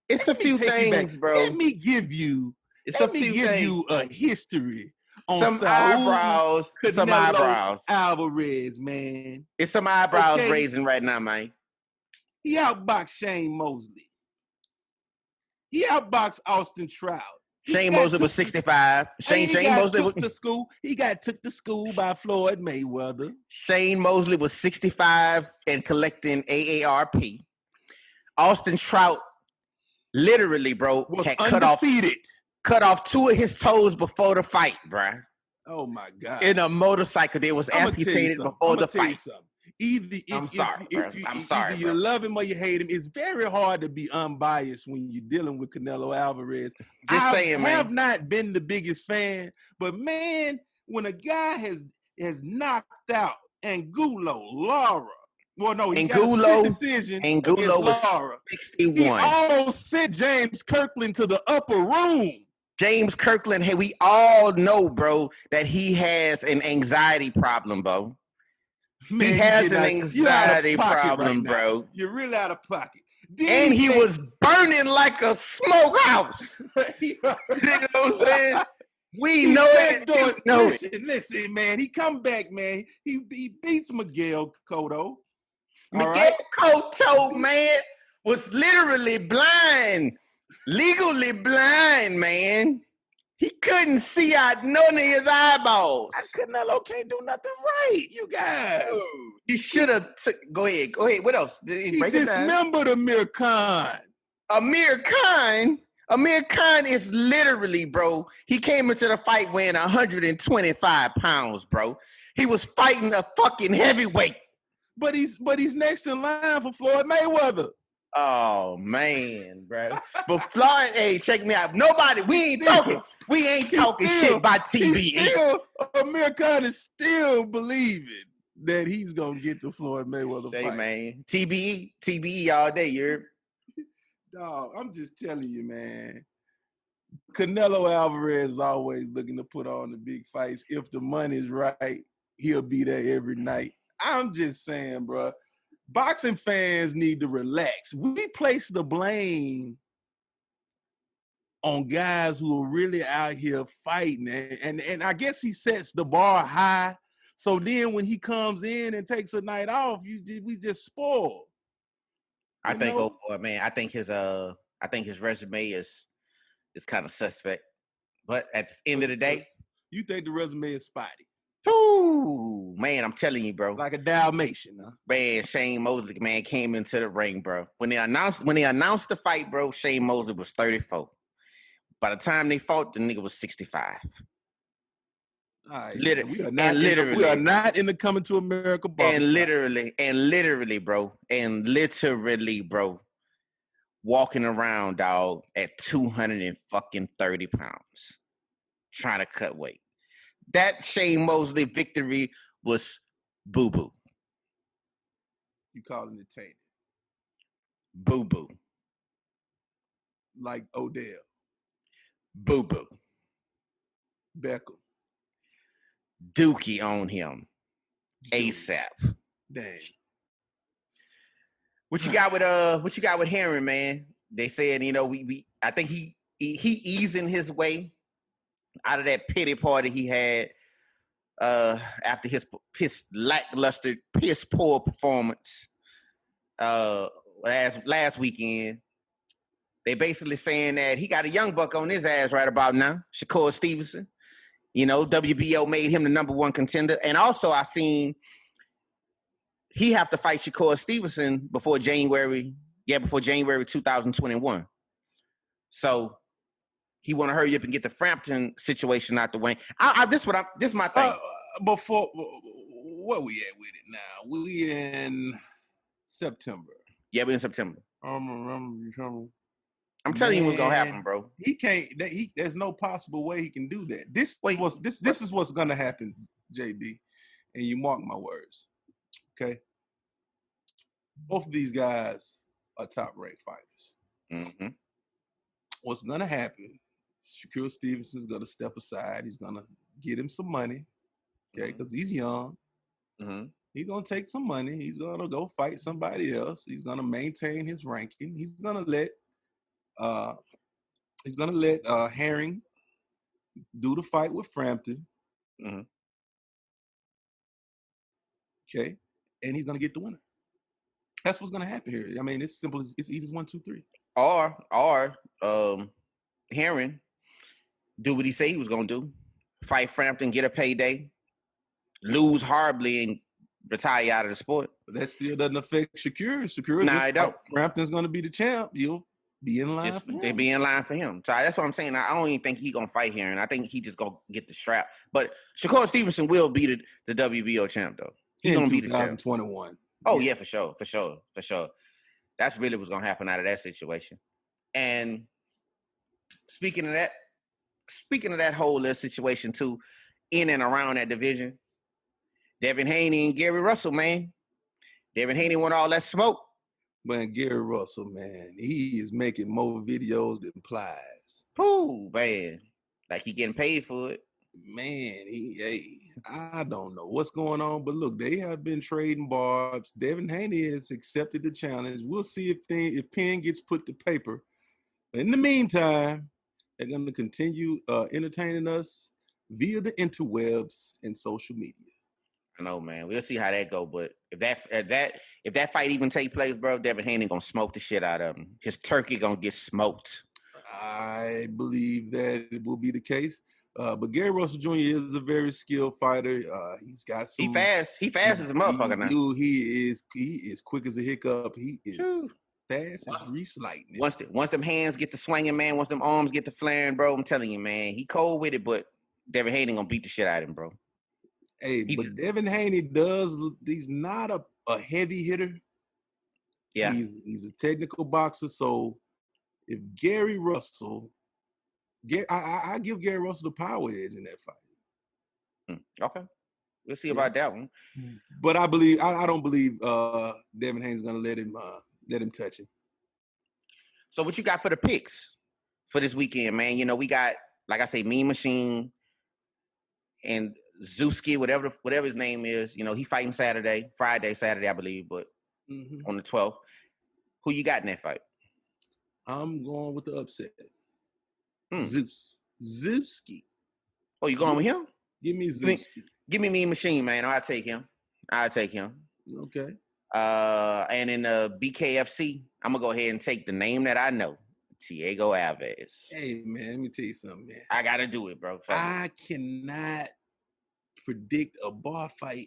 A: it's a few things, bro.
B: Let me give you a history on
A: some eyebrows. Some eyebrows.
B: Alvarez, man.
A: It's some eyebrows raising right now, man.
B: He outboxed Shane Mosley. He outboxed Austin Trout.
A: Shane Mosley was 65. Shane Mosley
B: took to school. He got took to school by Floyd Mayweather.
A: Shane Mosley was 65 and collecting AARP. Austin Trout, literally, bro,
B: was
A: had
B: undefeated.
A: Cut off 2 of his toes before the fight, bro.
B: Oh my God!
A: In a motorcycle, they was amputated before the fight.
B: I'm sorry, either you love him or you hate him. It's very hard to be unbiased when you're dealing with Canelo Alvarez. I have not been the biggest fan, but man, when a guy has knocked out Angulo, Lara, well, no, he got a decision.
A: Angulo was Lara. 61.
B: He almost sent James Kirkland to the upper room.
A: James Kirkland, hey, we all know, bro, that he has an anxiety problem, bro. Man, he has an anxiety problem, bro.
B: You're really out of pocket.
A: And he was burning like a smokehouse. You know what I'm saying? We know it.
B: Listen, man. He come back, man. He beats Miguel Cotto.
A: Miguel Cotto, man, was literally blind. Legally blind, man. He couldn't see out none of his eyeballs.
B: Canelo can't do nothing right, you guys.
A: He should have Go ahead. What else?
B: He dismembered Amir Khan.
A: Amir Khan is literally, bro. He came into the fight weighing 125 pounds, bro. He was fighting a fucking heavyweight.
B: But he's next in line for Floyd Mayweather.
A: Oh man, bro. But Floyd, hey, check me out. We ain't talking shit by TBE.
B: Amir Khan is still believing that he's gonna get the Floyd Mayweather fight.
A: Man. TBE all day, you're.
B: Dog, I'm just telling you, man. Canelo Alvarez is always looking to put on the big fights. If the money's right, he'll be there every night. I'm just saying, bro. Boxing fans need to relax. We place the blame on guys who are really out here fighting. And I guess he sets the bar high. So then when he comes in and takes a night off, we just spoil.
A: I think his resume is kind of suspect. But at the end of the day.
B: You think the resume is spotty?
A: Ooh, man, I'm telling you, bro.
B: Like a Dalmatian, huh?
A: Man, Shane Mosley, man, came into the ring, bro. When they announced the fight, bro, Shane Mosley was 34. By the time they fought, the nigga was 65.
B: All right, we are not in the Coming to America bar.
A: And literally, bro, walking around, dog, at 230 pounds, trying to cut weight. That Shane Mosley victory was boo-boo.
B: You calling it tainted?
A: Boo-boo.
B: Like Odell.
A: Boo-boo.
B: Beckham.
A: Dookie on him. ASAP.
B: Dang.
A: What you got with Henry, man? They said, I think he easing his way out of that pity party he had after his lackluster, piss poor performance last weekend. They basically saying that he got a young buck on his ass right about now, Shakur Stevenson. WBO made him the number one contender. And also I seen he have to fight Shakur Stevenson before January 2021. So he want to hurry up and get the Frampton situation out the way. This is my thing.
B: where we at with it now? We in September.
A: Yeah, we're in September.
B: I'm
A: telling you what's gonna happen, bro.
B: He can't. There's no possible way he can do that. This is what's gonna happen, JB, and you mark my words. Okay, both of these guys are top-ranked fighters.
A: Mm-hmm.
B: What's gonna happen? Shakur Stevenson's gonna step aside. He's gonna get him some money. Okay, because he's young.
A: Mm-hmm.
B: He's gonna take some money. He's gonna go fight somebody else. He's gonna maintain his ranking. He's gonna let Herring do the fight with Frampton.
A: Mm-hmm.
B: Okay, and he's gonna get the winner. That's what's gonna happen here. I mean, it's simple as it's easy as 1, 2, 3.
A: Or Herring do what he say he was gonna do: fight Frampton, get a payday, lose horribly, and retire out of the sport.
B: But that still doesn't affect Shakur.
A: Nah, it don't.
B: Frampton's gonna be the champ. You'll be in line for him.
A: They be in line for him. So that's what I'm saying. I don't even think he's gonna fight Herring. I think he just gonna get the strap. But Shakur Stevenson will be the WBO champ though. He's gonna be the champ.
B: 2021.
A: Oh yeah, for sure. That's really what's gonna happen out of that situation. And speaking of that whole little situation too, in and around that division, Devin Haney and Gary Russell, man. Devin Haney want all that smoke.
B: Man, Gary Russell, man, he is making more videos than plies.
A: Ooh, man. Like he getting paid for it.
B: Man, I don't know what's going on, but look, they have been trading barbs. Devin Haney has accepted the challenge. We'll see if pen gets put to paper. In the meantime, they're going to continue entertaining us via the interwebs and social media.
A: I know, man. We'll see how that go. But if that fight even take place, bro, Devin Haney gonna smoke the shit out of him. His turkey gonna get smoked.
B: I believe that it will be the case. But Gary Russell Jr. is a very skilled fighter. He's got some.
A: He fast as a motherfucker now.
B: He is quick as a hiccup. He is fast as Reese Lightning.
A: Once them hands get to swinging, man. Once them arms get to flaring, bro. I'm telling you, man. He cold with it, but Devin Haney gonna beat the shit out of him, bro.
B: Hey, but Devin Haney he's not a heavy hitter.
A: Yeah.
B: He's a technical boxer. So if Gary Russell, I give Gary Russell the power edge in that fight.
A: Okay. We'll see about that one.
B: But I don't believe Devin Haney's gonna let him touch him.
A: So what you got for the picks for this weekend, man? You know, we got, like I say, Mean Machine and Zuski, whatever his name is, you know, he fighting Friday, Saturday, I believe, but on the 12th. Who you got in that fight?
B: I'm going with the upset. Zuski.
A: Oh, you going with him?
B: Give me Zuski.
A: Give me Mean Machine, man. I'll take him.
B: Okay.
A: And in the BKFC, I'm gonna go ahead and take the name that I know, Diego Alves.
B: Hey, man, let me tell you something, man.
A: I gotta do it, bro.
B: I cannot predict a bar fight.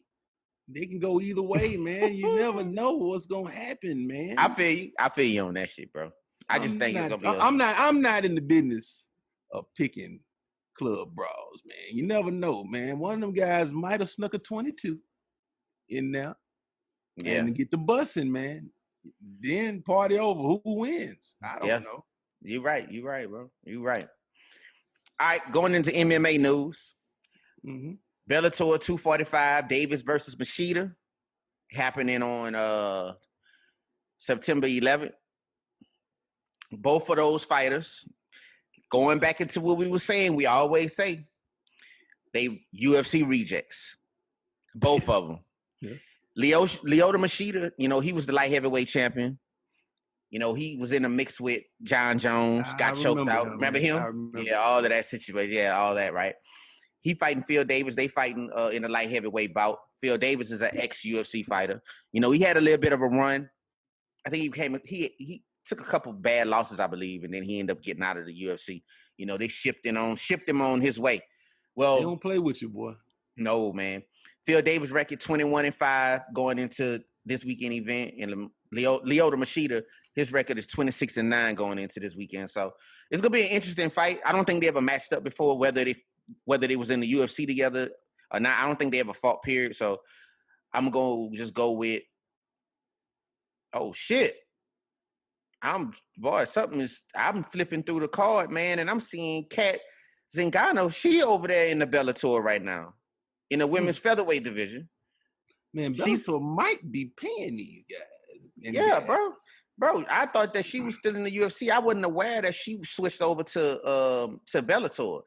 B: They can go either way, man. You never know what's gonna happen, man.
A: I feel you on that shit, bro. I just think it's gonna be.
B: I'm not in the business of picking club brawls, man. You never know, man. One of them guys might have snuck a 22 in there, and get the bussing, man. Then party over. Who wins? I don't know.
A: You're right, bro. You're right. All right, going into MMA news. Bellator 245, Davis versus Machida, happening on September 11th. Both of those fighters, going back into what we were saying, we always say, they UFC rejects. Both of them. Lyoto Machida, you know, he was the light heavyweight champion. You know, he was in the mix with John Jones, got choked out. Remember him? Remember all of that situation. Yeah, all that, right? He fighting Phil Davis. They fighting in a light heavyweight bout. Phil Davis is an ex-UFC fighter. You know, he had a little bit of a run. I think he took a couple bad losses, I believe, and then he ended up getting out of the UFC. You know, they shipped him on his way. Well,
B: they don't play with you, boy.
A: No, man. Phil Davis record 21-5 going into this weekend event, and Lyoto Machida, his record is 26-9 going into this weekend. So it's gonna be an interesting fight. I don't think they ever matched up before, whether they was in the UFC together or not. I don't think they ever fought, period. So I'm going to just go with, oh, shit. I'm flipping through the card, man, and I'm seeing Cat Zingano. She over there in the Bellator right now, in the women's featherweight division.
B: Man, Bellator might be paying these guys.
A: Yeah, bro. I thought that she was still in the UFC. I wasn't aware that she switched over to Bellator.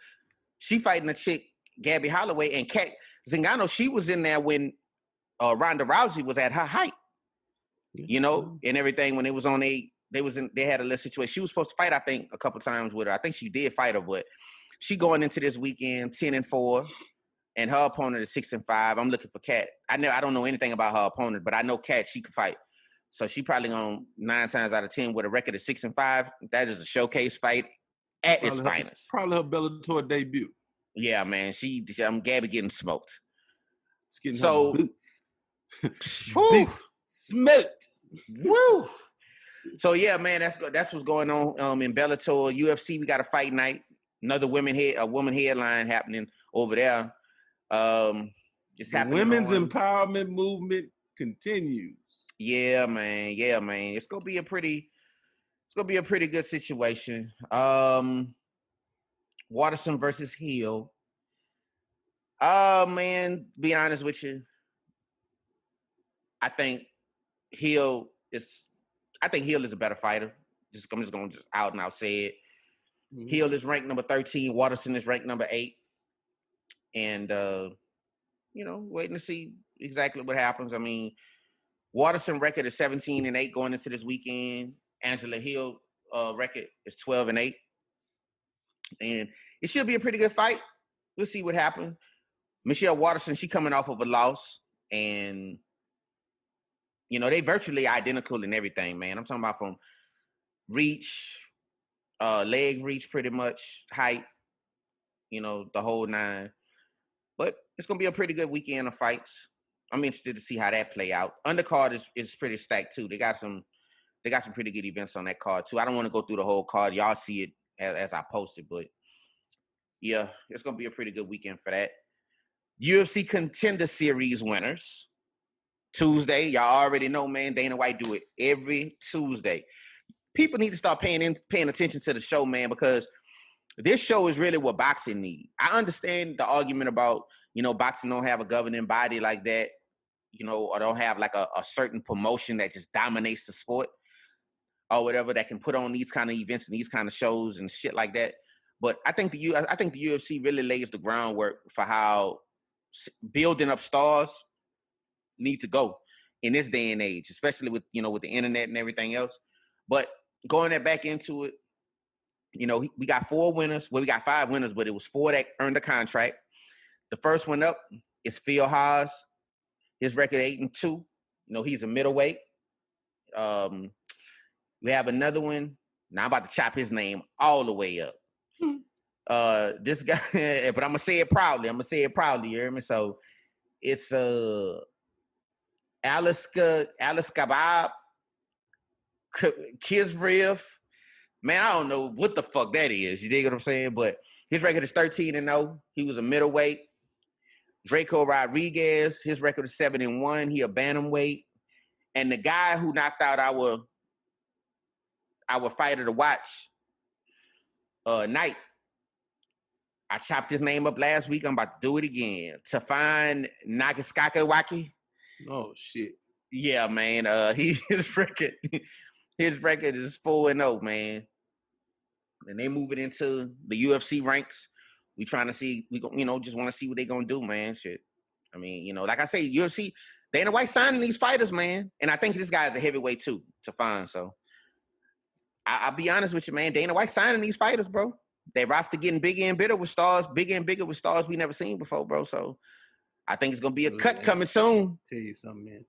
A: She fighting a chick, Gabby Holloway, and Cat Zingano. She was in there when Ronda Rousey was at her height, you know, and everything. When it was on they had a little situation. She was supposed to fight, I think, a couple times with her. I think she did fight her, but she going into this weekend 10-4, and her opponent is 6-5. I'm looking for Cat. I don't know anything about her opponent, but I know Cat, she can fight. So she probably on 9 times out of 10 with a record of 6-5. That is a showcase fight at its finest.
B: Probably her Bellator debut.
A: Yeah, man. Gabby getting smoked.
B: Getting her boots. Boots smoked.
A: Woo. So yeah, man, that's what's going on in Bellator. UFC, we got a fight night. Another woman headline happening over there. It's happening.
B: Women's empowerment movement continues.
A: Yeah, man. It's gonna be a pretty good situation. Waterson versus Hill. Man, be honest with you, I think Hill is a better fighter. I'm just gonna out and out say it. Mm-hmm. Hill is ranked number 13. Waterson is ranked number 8. And waiting to see exactly what happens. I mean, Waterson record is 17-8 going into this weekend. Angela Hill record is 12-8. And it should be a pretty good fight. We'll see what happens. Michelle Waterson, she coming off of a loss, and they virtually identical in everything, man. I'm talking about from reach, leg reach, pretty much, height, the whole 9. But it's gonna be a pretty good weekend of fights. I'm interested to see how that play out. Undercard is pretty stacked too. They got some pretty good events on that card too. I don't want to go through the whole card. Y'all see it as I post it, but yeah, it's gonna be a pretty good weekend for that. UFC Contender Series winners. Tuesday, y'all already know, man. Dana White do it every Tuesday. People need to start paying attention to the show, man, because this show is really what boxing needs. I understand the argument about, boxing don't have a governing body like that, or don't have like a certain promotion that just dominates the sport or whatever that can put on these kind of events and these kind of shows and shit like that. But I think the UFC really lays the groundwork for how building up stars need to go in this day and age, especially with with the internet and everything else. But going back into it, we got 4 winners. Well, we got 5 winners, but it was 4 that earned a contract. The first one up is Phil Haas. His record 8-2. He's a middleweight. We have another one. Now I'm about to chop his name all the way up. This guy, but I'm gonna say it proudly. You hear me? So it's Aliska Kabab Kizriv. Man, I don't know what the fuck that is. You dig what I'm saying? But his record is 13-0. He was a middleweight. Draco Rodriguez, his record is 7-1. He a bantamweight. And the guy who knocked out our fighter to watch, Knight, I chopped his name up last week. I'm about to do it again. Tafan Nagaskakawaki.
B: Oh shit.
A: Yeah, man. His record is 4-0, man. And they moving into the UFC ranks. We trying to see, just want to see what they gonna do, man. Shit. I mean, like I say, UFC, Dana White signing these fighters, man. And I think this guy is a heavyweight too, Tafan. So I'll be honest with you, man. Dana White signing these fighters, bro. Their roster getting bigger and bigger with stars we never seen before, bro. So I think it's gonna be a cut coming soon.
B: Tell you something, man.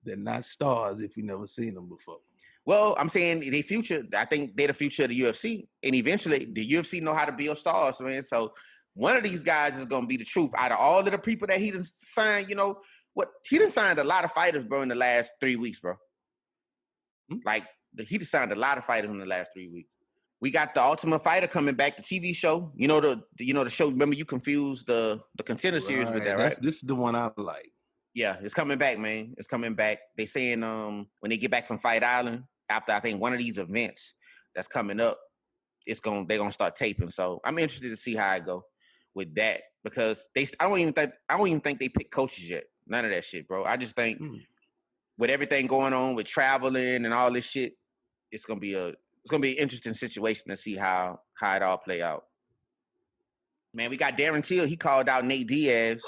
B: They're not stars if we never seen them before.
A: Well, I'm saying they future. I think they're the future of the UFC, and eventually the UFC know how to build stars, man. So one of these guys is gonna be the truth. Out of all of the people that he done signed, he done signed a lot of fighters, bro, in the last 3 weeks, bro. Like he done signed a lot of fighters in the last 3 weeks. We got the Ultimate Fighter coming back, the TV show. The show. Remember, you confused the Contender Series with that, right?
B: This is the one I like.
A: Yeah, it's coming back, man. It's coming back. They saying when they get back from Fight Island after I think one of these events that's coming up, they're gonna start taping. So I'm interested to see how it go with that because I don't even think they pick coaches yet. None of that shit, bro. I just think with everything going on with traveling and all this shit, it's gonna be an interesting situation to see how it all play out. Man, we got Darren Till. He called out Nate Diaz.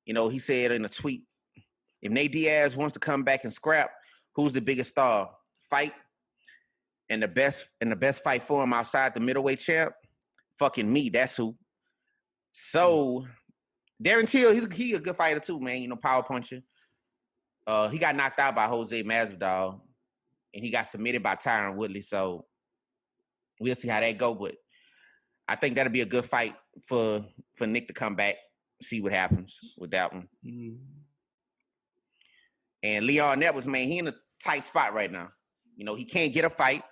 A: You know, he said in a tweet, if Nate Diaz wants to come back and scrap, who's the biggest star? Fight and the best fight for him outside the middleweight champ? Fucking me, that's who. So Darren Till, he a good fighter too, man. You know, power puncher. He got knocked out by Jose Masvidal, and he got submitted by Tyron Woodley. So we'll see how that go. But I think that'll be a good fight for Nick to come back, see what happens with that one. Mm-hmm. And Leon Edwards, man, he in a tight spot right now. You know, he can't get a fight.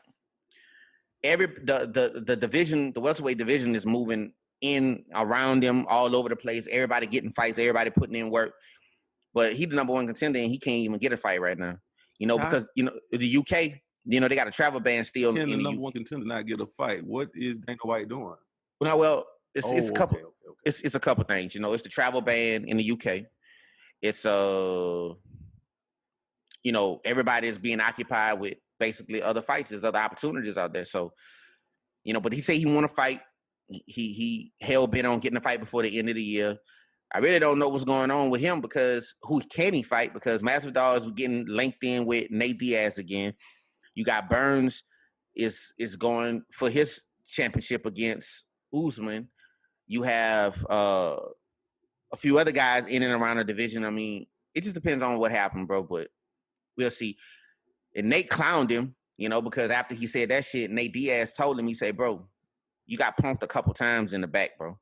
A: The division, the welterweight division is moving in around him all over the place. Everybody getting fights, everybody putting in work. But he's the number one contender and he can't even get a fight right now. You know, because, you know, the UK, you know, they got a travel ban still.
B: Can the number one contender not get a fight? What is Dana White doing?
A: Well, it's a couple. Okay. It's a couple things. You know, it's the travel ban in the UK. It's you know, everybody is being occupied with basically other fights. There's other opportunities out there. So, you know, but he said he want to fight. He hell bent on getting a fight before the end of the year. I really don't know what's going on with him because who can he fight? Because Masvidal is getting linked in with Nate Diaz again. You got Burns is going for his championship against Usman. You have a few other guys in and around the division. I mean, it just depends on what happened, bro. But we'll see. And Nate clowned him, you know, because after he said that shit, Nate Diaz told him, he said, bro, you got punked a couple times in the back, bro.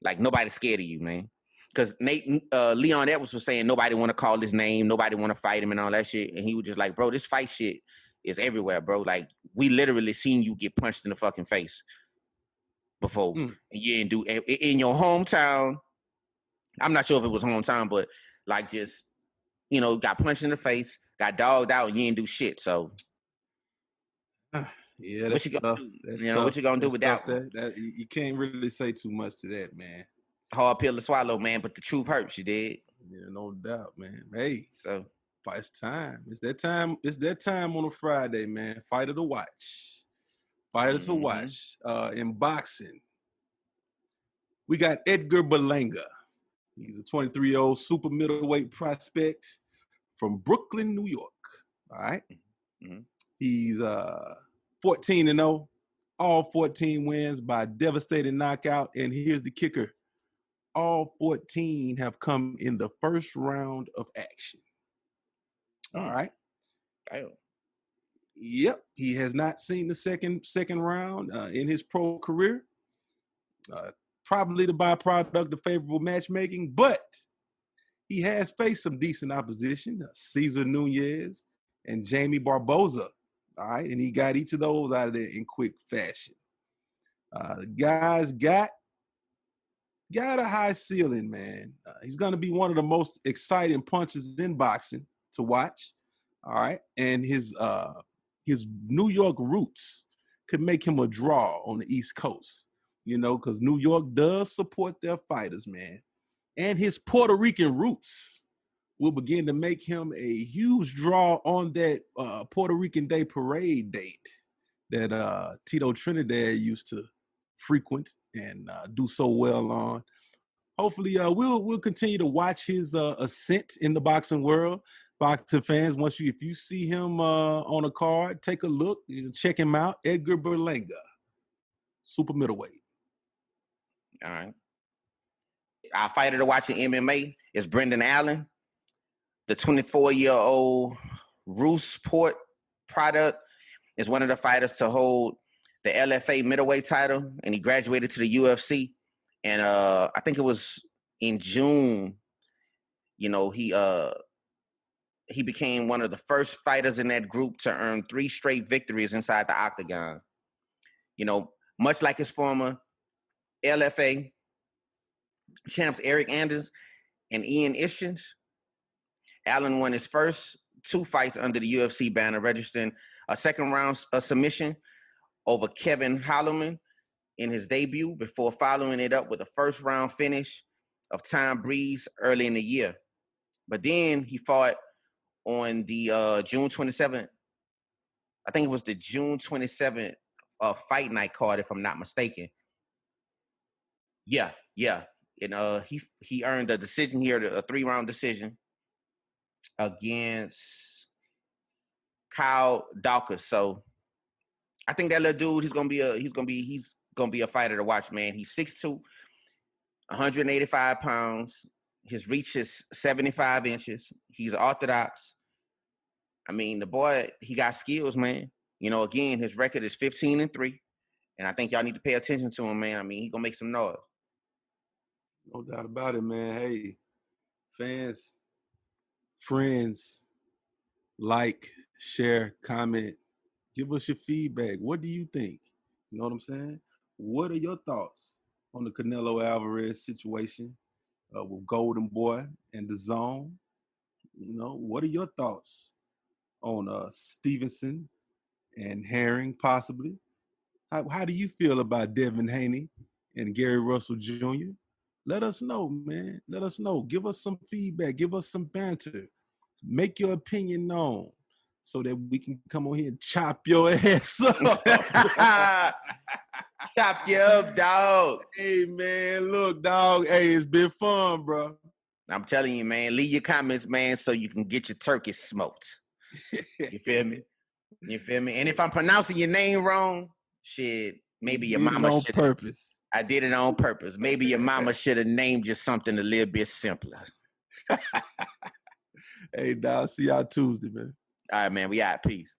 A: Like, nobody's scared of you, man. Because Leon Edwards was saying nobody want to call his name, nobody want to fight him and all that shit. And he was just like, bro, this fight shit is everywhere, bro. Like, we literally seen you get punched in the fucking face before. And you didn't do in your hometown. I'm not sure if it was hometown, but like just, you know, got punched in the face, got dogged out, and you didn't do shit. So,
B: yeah, that's
A: what you gonna
B: tough.
A: do?
B: That's
A: you know,
B: tough.
A: what you gonna do with that?
B: You can't really say too much to that, man.
A: Hard pill to swallow, man. But the truth hurts, you did.
B: Yeah, no doubt, man. Hey,
A: so
B: it's time. It's that time. It's that time on a Friday, man. Fighter to watch. Fighter to watch. In boxing, we got Edgar Berlanga. He's a 23-year-old super middleweight prospect from Brooklyn, New York. All right. He's 14-0. All 14 wins by devastating knockout. And here's the kicker. All 14 have come in the first round of action. All right.
A: Damn.
B: Yep. He has not seen the second round in his pro career. Probably the byproduct of favorable matchmaking, but he has faced some decent opposition, Cesar Nunez and Jamie Barboza. All right, and he got each of those out of there in quick fashion. The guy's got a high ceiling, man. He's going to be one of the most exciting punchers in boxing to watch. All right, and his New York roots could make him a draw on the East Coast. You know, because New York does support their fighters, man. And his Puerto Rican roots will begin to make him a huge draw on that Puerto Rican Day parade date that Tito Trinidad used to frequent and do so well on. Hopefully, we'll continue to watch his ascent in the boxing world. Boxing fans, if you see him on a card, take a look, check him out. Edgar Berlanga, super middleweight.
A: All right. Our fighter to watch in MMA is Brendan Allen, the 24-year-old Rooseport product. Is one of the fighters to hold the LFA middleweight title, and he graduated to the UFC. And I think it was in June. You know, he became one of the first fighters in that group to earn 3 straight victories inside the octagon. You know, much like his former LFA champs Eric Anders and Ian Ishins, Allen won his first 2 fights under the UFC banner, registering a second-round submission over Kevin Holloman in his debut before following it up with a first-round finish of Tom Breeze early in the year. But then he fought on the June 27th. I think it was the June 27th fight night card, if I'm not mistaken. Yeah. And he earned a decision here, a 3-round decision against Kyle Dawkins. So I think that little dude, he's gonna be a fighter to watch, man. He's 6'2", 185 pounds. His reach is 75 inches. He's orthodox. I mean, the boy, he got skills, man. You know, again, his record is 15-3. And I think y'all need to pay attention to him, man. I mean, he's gonna make some noise.
B: No doubt about it, man. Hey, fans, friends, like, share, comment, give us your feedback. What do you think? You know what I'm saying? What are your thoughts on the Canelo Álvarez situation with Golden Boy and DAZN? You know, what are your thoughts on Stevenson and Herring possibly? How do you feel about Devin Haney and Gary Russell Jr.? Let us know, man. Let us know. Give us some feedback. Give us some banter. Make your opinion known so that we can come on here and chop your ass up.
A: Chop you up, dog.
B: Hey, man, look, dog. Hey, it's been fun, bro.
A: I'm telling you, man, leave your comments, man, so you can get your turkey smoked. You feel me? You feel me? And if I'm pronouncing your name wrong, shit, maybe your mama
B: on
A: should.
B: Purpose.
A: I did it on purpose. Maybe your mama should have named you something a little bit simpler.
B: Hey, dog, see y'all Tuesday, man.
A: All right, man. We out. Peace.